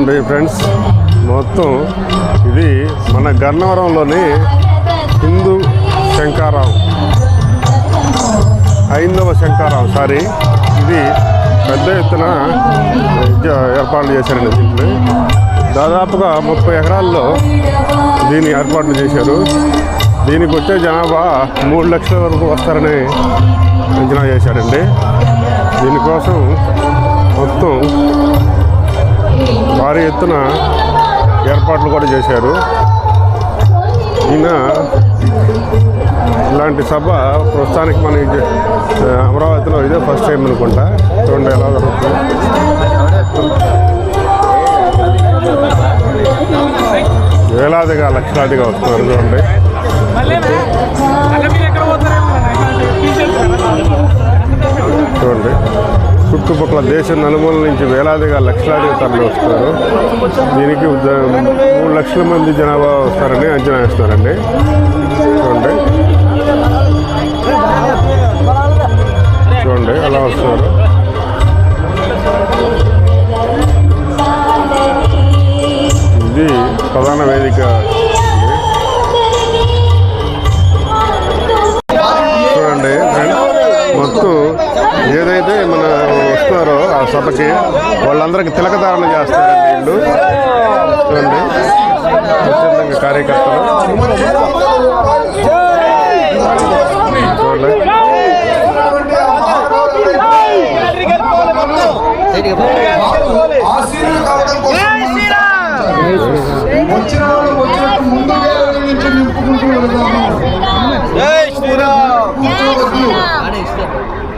చూడండి ఫ్రెండ్స్, మొత్తం ఇది మన గన్నవరంలోని హిందూ శంకారావు, హైందవ శంకారావు ఇది పెద్ద ఎత్తున ఏర్పాట్లు చేశారండి. దీంట్లో దాదాపుగా 30 ఎకరాల్లో దీన్ని ఏర్పాట్లు చేశారు. దీనికి వచ్చే జనాభా 3 లక్షల వరకు వస్తారని అంచనా చేశారండి. దీనికోసం మొత్తం భారీ ఎత్తున ఏర్పాట్లు కూడా చేశారు. ఈయన ఇలాంటి సభ ప్రస్తుతానికి మన అమరావతిలో ఇదే ఫస్ట్ టైం అనుకుంటా. చూడండి ఎలా జరుగుతుంది. వేలాదిగా లక్షలాదిగా వస్తున్నారు చూడండి. చూడండి చుట్టుపక్కల దేశం నలుమూల నుంచి వేలాదిగా లక్షలాదిగా తరలి వస్తారు. దీనికి 3 లక్షల మంది జనాభా వస్తారని అంచనా వేస్తున్నారండి. చూడండి అలా వస్తున్నారు. ఇది ప్రధాన వేదిక. చూడండి మొత్తం ఏదైతే మన వస్తున్నారో ఆ సభకి వాళ్ళందరికీ తిలకధారణ చేస్తారండి వీళ్ళు. చూడండి అత్యంతంగా కార్యకర్తలు. చూడండి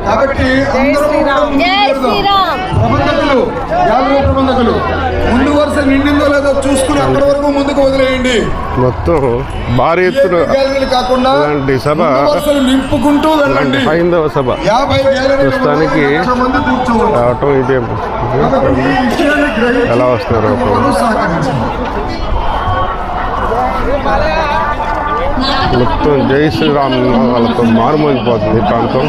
కాబట్టి ప్రబంధకులు ముందు వరుస నిండిందో లేదో చూసుకుని అక్కడి వరకు ముందుకు వదిలేయండి. మొత్తం భారీ ఎత్తున కాకుండా ఇలాంటి సభ నింపుకుంటూ ఇలాంటి హైందవ సభ ప్రస్తుతానికి రావటం ఇదే. ఎలా వస్తున్నారు మొత్తం జై శ్రీరామ్ వాళ్ళతో మారుమోగిపోతుంది ఈ ప్రాంతం.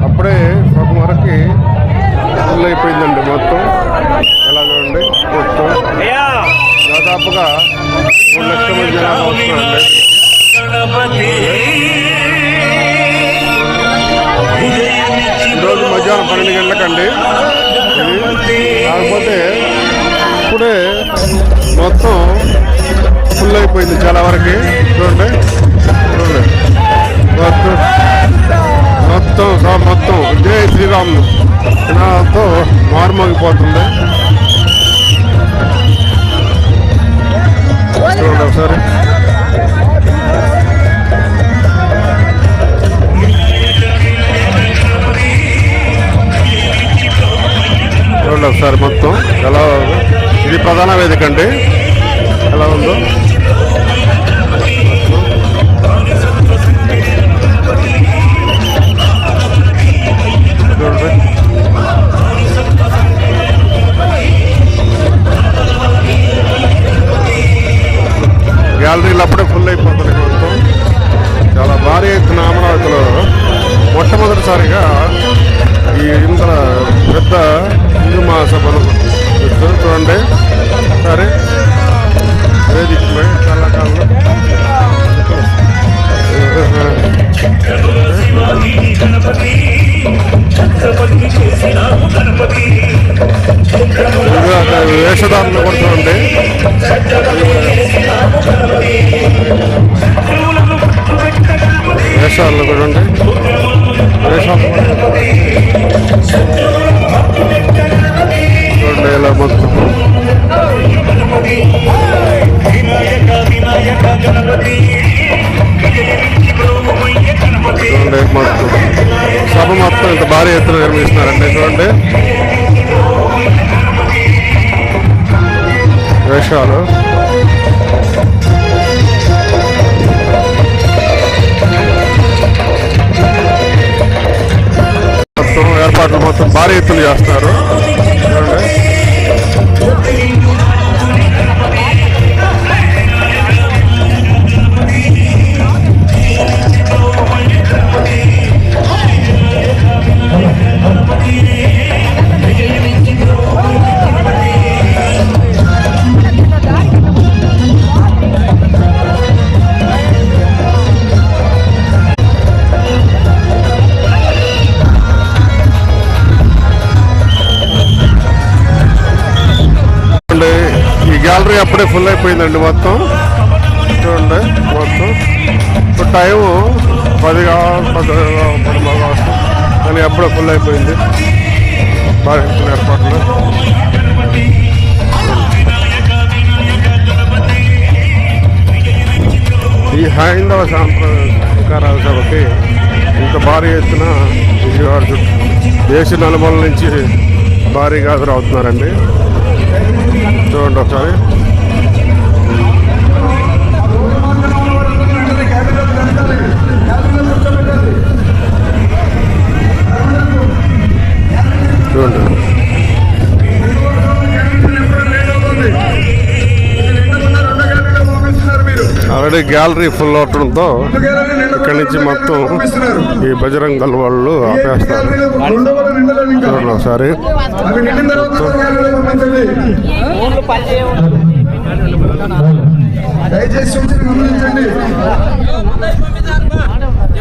అప్పుడే ఒక మరకి ఫుల్ అయిపోయిందండి మొత్తం. ఎలా చూడండి మొత్తం దాదాపుగా 3 లక్షల మంది జనాభా వస్తున్నారండి. ఈరోజు మధ్యాహ్నం 12 గంటలకండి. కాకపోతే ఇప్పుడే మొత్తం ఫుల్ అయిపోయింది చాలా వరకు. చూడండి మొత్తం జై శ్రీరామ్ తో మారుమోగిపోతుంది. చూడండి ఒకసారి. చూడండి ఒకసారి మొత్తం ఎలా. ఇది ప్రధాన వేదిక అండి. ఎలా ఉందో చూడండి. గ్యాలరీలు అప్పుడే ఫుల్ అయిపోతున్నాయి మొత్తం. చాలా భారీ ఎత్తున అమరావతిలో మొట్టమొదటిసారిగా ఈ ఇంత పెద్ద హిందూ మహాసభను చూడండి. సరే వేదిక చాలా కాలంలో వేషధారణ కూడా చూడండి. వేషాలు చూడండి. వేషాలు చూడండి ఇలా మొత్తం. చూడండి మొత్తం సభ మొత్తం మొత్తం ఇంత భారీ ఎత్తున నిర్మిస్తున్నారండి. చూడండి వేషాలు. మొత్తం ఏర్పాట్లు మొత్తం భారీ ఎత్తున చేస్తున్నారు. చూడండి ఈ గ్యాలరీ అప్పుడే ఫుల్ అయిపోయిందండి మొత్తం. చూడండి మొత్తం ఇప్పుడు టైము 10 కానీ అప్పుడే ఫుల్ అయిపోయింది. బాగా ఏర్పాట్లు. ఈ హైందవ సాంప్రదాయ సభకి ఇంత భారీ ఎత్తున విజయవాడ చుట్టూ దేశ నలుమూల నుంచి భారీగా హాజరవుతున్నారండి. చూడండి ఒకసారి. చూడండి ఆల్రెడీ గ్యాలరీ ఫుల్ అవటంతో ఇక్కడి నుంచి మొత్తం ఈ బజరంగ్ దళ్ వాళ్ళు ఆపేస్తారు. చూడండి ఒకసారి.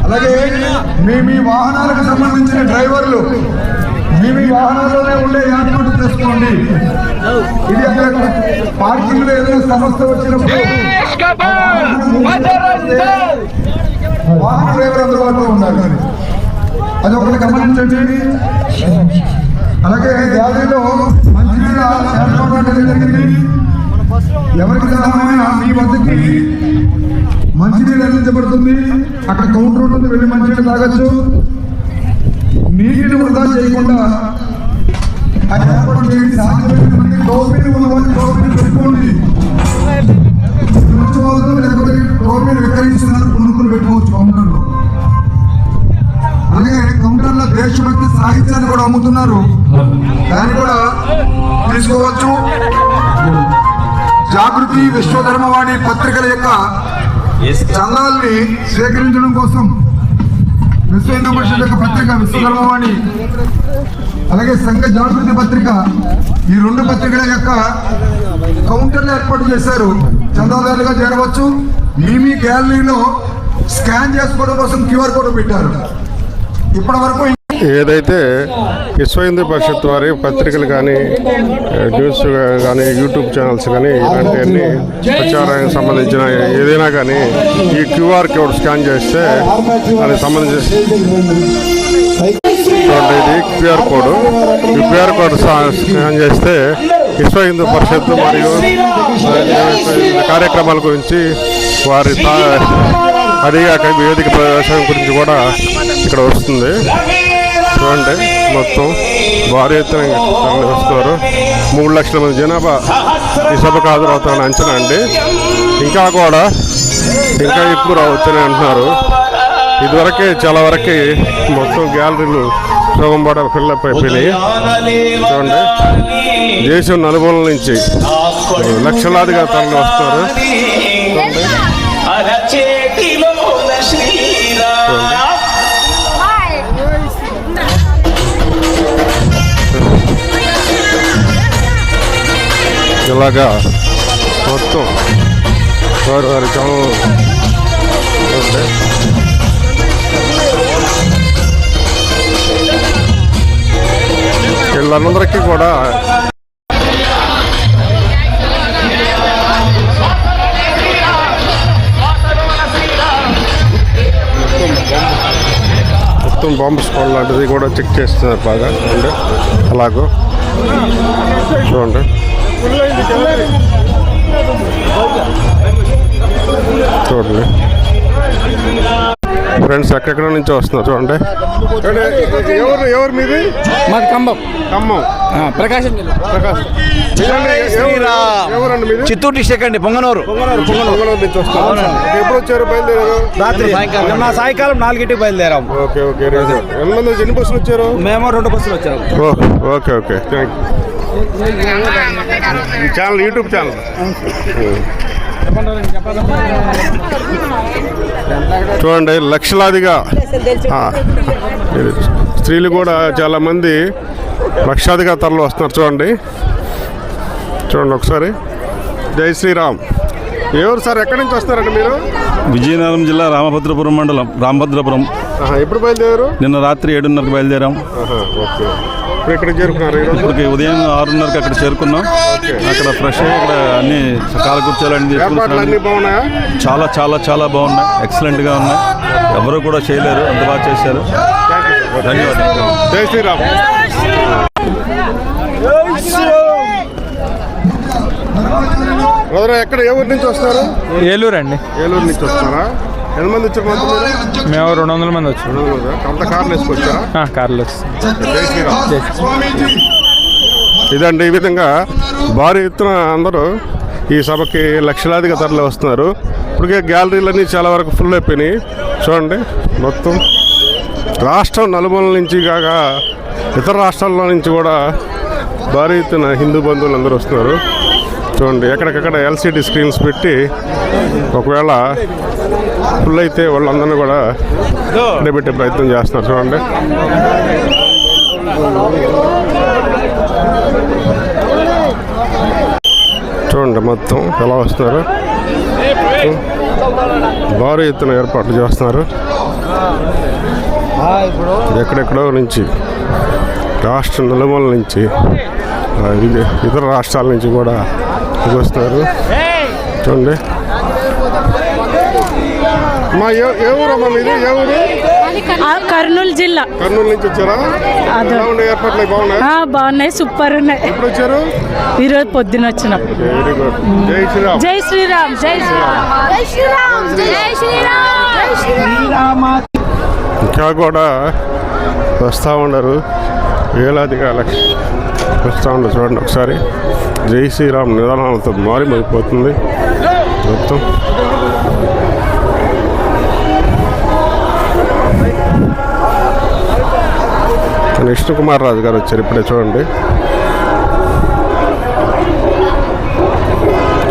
అలాగే మీ వాహనాలకు సంబంధించిన డ్రైవర్లు మీ వాహనాల్లోనే ఉండే ఏర్పాటు చేసుకోండి. ఇది అక్కడ పార్కింగ్ లో ఏదైనా సమస్య వచ్చినప్పుడు వాహన డ్రైవర్ అందుబాటులో ఉండాలి. అది ఒకటి గమనించండి. అలాగే గ్యాలరీలో మంచినీళ్ళ ఏర్పాటు జరిగింది. ఎవరికి సహాయమైనా మీ వద్దకి మంచినీళ్ళు అందించబడుతుంది. అక్కడ కౌంటర్ ఉంటుంది, వెళ్ళి మంచినీళ్ళు తాగొచ్చు. నీటిని వృధా చేయకుండా ఏర్పాటు చేయండి. సాధ్యమైన మంది టోపీలు ఉన్నవాళ్ళు టోపీలు పెట్టుకోండి. లేకపోతే టోపీలు విక్రయిస్తున్నారు, కొనుక్కులు పెట్టుకోవచ్చు కౌంటర్లో. అలాగే కౌంటర్లో దేశభక్తి సాహిత్యాన్ని కూడా అమ్ముతున్నారు, దాన్ని కూడా తీసుకోవచ్చు. జాగృతి విశ్వధర్మవాణి పత్రికల యొక్క చందాల్ని సేకరించడం కోసం విశ్వ హిందూ పరిషత్ యొక్క పత్రిక విశ్వధర్మవాణి, అలాగే సంఘ జాగృతి పత్రిక, ఈ 2 పత్రికల యొక్క కౌంటర్లు ఏర్పాటు చేశారు. చందాదారులుగా చేరవచ్చు. మీ గ్యాలరీలో స్కాన్ చేసుకోవడం కోసం QR కోడ్ పెట్టారు. ఇప్పటి వరకు ఏదైతే విశ్వ హిందూ పరిషత్ వారి పత్రికలు కానీ న్యూస్ కానీ యూట్యూబ్ ఛానల్స్ కానీ ఇలాంటివన్నీ ప్రచారానికి సంబంధించిన ఏదైనా కానీ ఈ QR కోడ్ స్కాన్ చేస్తే దానికి సంబంధించి చూడండి, ఇది QR కోడ్. ఈ QR కోడ్ స్కాన్ చేస్తే విశ్వ హిందూ పరిషత్ మరియు కార్యక్రమాల గురించి వారి అదిగాక వేదిక ప్రవేశం గురించి కూడా ఇక్కడ వస్తుంది. చూడండి మొత్తం భారీ ఎత్తున వస్తారు. 3 లక్షల మంది జనాభా ఈ సభకు హాజరవుతారని అంచనా అండి. ఇంకా ఎక్కువ రావచ్చని అంటున్నారు. ఇదివరకే చాలా వరకు మొత్తం గ్యాలరీలు సగంబడ ఫిల్లప్ అయిపోయినాయి. చూడండి దేశం నలుమూల నుంచి లక్షలాదిగా తరలి వస్తారు. ఇలాగా మొత్తం వారి ఛానల్ వీళ్ళందరికీ కూడా మొత్తం బాంబు స్క్వాడ్ లాంటిది కూడా చెక్ చేస్తున్నారు బాగా. అంటే అలాగో చూడండి చూడండి ఫ్రెండ్స్ ఎక్కడెక్కడ నుంచో వస్తున్నారు చూడండి. ఎవరు మీది? మాది ఖమ్మం. ఖమ్మం, ప్రకాశం జిల్లా. ప్రకాశం. ఎవరండి మీది? చిత్తూరు డిస్ట్రిక్ట్ అండి. పొంగనూరు నుంచి వస్తున్నారు. ఎప్పుడు వచ్చారు? బయలుదేరారు రాత్రి సాయంకాలం 4ంటికి బయలుదేరాము. Okay okay. ఎన్ని బస్సులు వచ్చారు? మేము 2 బస్సులు వచ్చాము. Okay okay. Thank you. Channel, YouTube channel. చూడండి, లక్షలాదిగా స్త్రీలు కూడా చాలామంది లక్షాదిగా తరలి వస్తున్నారు. చూడండి ఒకసారి. జై శ్రీరామ్. ఎవరు సార్, ఎక్కడి నుంచి వస్తారండి మీరు? విజయనగరం జిల్లా రామభద్రపురం మండలం, రామభద్రపురం. ఎప్పుడు బయలుదేరారు? నిన్న రాత్రి 7:30కి బయలుదేరాం. ఓకే. ఇప్పుడు ఇక్కడికి చేరుకున్నారు? ఇప్పటికి ఉదయం 6:30కి అక్కడ చేరుకున్నాం. అక్కడ ఫ్రెష్ అయ్యి ఇక్కడ అన్ని కాలకూర్చాలు అన్ని అన్నీ బాగున్నాయా? చాలా చాలా చాలా బాగున్నాయి. ఎక్సలెంట్గా ఉన్నాయి. ఎవరు కూడా చేయలేరు, అంత బాగా చేశారు. ధన్యవాదాలు. జై శ్రీరామ్. బ్రదర్, ఎక్కడ ఏ ఊరు నుంచి వస్తారు? ఏలూరు అండి. ఏలూరు నుంచి వస్తారా? ఎంతమంది వచ్చారు మొత్తం మీరు? మేము 200 మంది వచ్చాము. అంత కార్లు వేసుకొచ్చారా? కార్లో. జై శ్రీరామ్. ఇదండి, ఈ విధంగా భారీ ఎత్తున అందరూ ఈ సభకి లక్షలాదిగా తరలి వస్తున్నారు. ఇప్పటికే గ్యాలరీలన్నీ చాలా వరకు ఫుల్ అయిపోయినాయి. చూడండి, మొత్తం రాష్ట్రం నలుమూలల నుంచి కాక ఇతర రాష్ట్రాల్లో నుంచి కూడా భారీ ఎత్తున హిందూ బంధువులు అందరూ వస్తున్నారు. చూడండి, ఎక్కడికక్కడ ఎల్సిడి స్క్రీన్స్ పెట్టి ఒకవేళ ఫుల్ అయితే వాళ్ళందరినీ కూడా పెట్టే ప్రయత్నం చేస్తున్నారు. చూడండి, మొత్తం ఎలా వస్తున్నారు. భారీ ఎత్తున ఏర్పాట్లు చేస్తున్నారు. ఎక్కడెక్కడో నుంచి, రాష్ట్ర నలుమూల నుంచి, ఇతర రాష్ట్రాల నుంచి కూడా వస్తున్నారు. చూడండి, మా ఏ ఊరమ్మా మీది? ఏ ఊరు? కర్నూలు జిల్లా. కర్నూలు నుంచి వచ్చారా? ఏర్పాట్లు బాగున్నాయి? బాగున్నాయి, సూపర్ ఉన్నాయి. ఎప్పుడు వచ్చారు? ఈరోజు పొద్దున వచ్చినాం. Very good. జై శ్రీరామ్. జై శ్రీరామ్. జై శ్రీరామ్. జై శ్రీరామ్. జై శ్రీరామ్. ఇంకా కూడా వస్తూ ఉండరు, వేలాదిగా వస్తూ ఉండరు. చూడండి ఒకసారి. జై శ్రీరామ్ నిదానంతో మారిపోతుంది మొత్తం. విష్ణుకుమార్ రాజు గారు వచ్చారు ఇప్పుడే. చూడండి,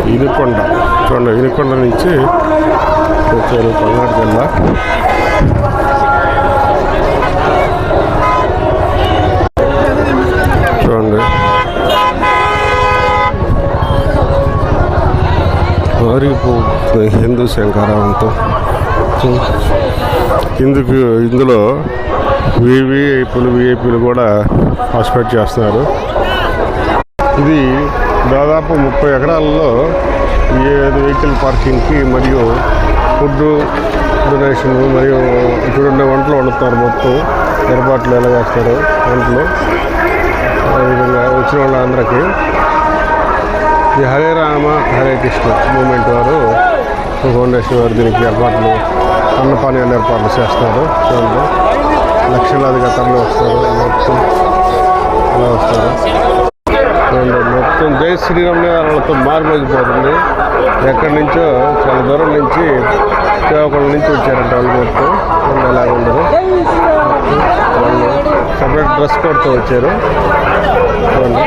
వినుకొండ. చూడండి, వినుకొండ నుంచి వచ్చారు, పల్నాడు జిల్లా. చూడండి, మారిపోతుంది హిందూ శంకరావంతో. ఇందులో విఐపీలు కూడా పార్టిసిపేట్ చేస్తున్నారు. ఇది దాదాపు 30 ఎకరాలలో వెహికల్ పార్కింగ్కి మరియు ఫుడ్ డొనేషన్ మరియు చూడండి వంటలు వండుతున్నారు. మొత్తం ఏర్పాట్లు ఎలా చేస్తారు వంటలు. అదేవిధంగా వచ్చిన వాళ్ళందరికీ ఈ హరే రామ హరే కృష్ణ మూమెంట్ వారు, ఫౌండేషన్ వారు దీనికి ఏర్పాట్లు, అన్నపానీయాలు ఏర్పాట్లు చేస్తారు. చూడండి, లక్షలాదిగా తరలి వస్తారు. మొత్తం అలా వస్తారు. చూడండి, మొత్తం జై శ్రీరామ్ వాళ్ళతో మారిపోతుంది. ఎక్కడి నుంచో చాలా దూరం నుంచి, శ్రీకాకుళం నుంచి వచ్చారంట వాళ్ళు. మొత్తం ఎలాగ ఉండరు, వాళ్ళు సపరేట్ డ్రెస్ కోడ్తో వచ్చారు. చూడండి.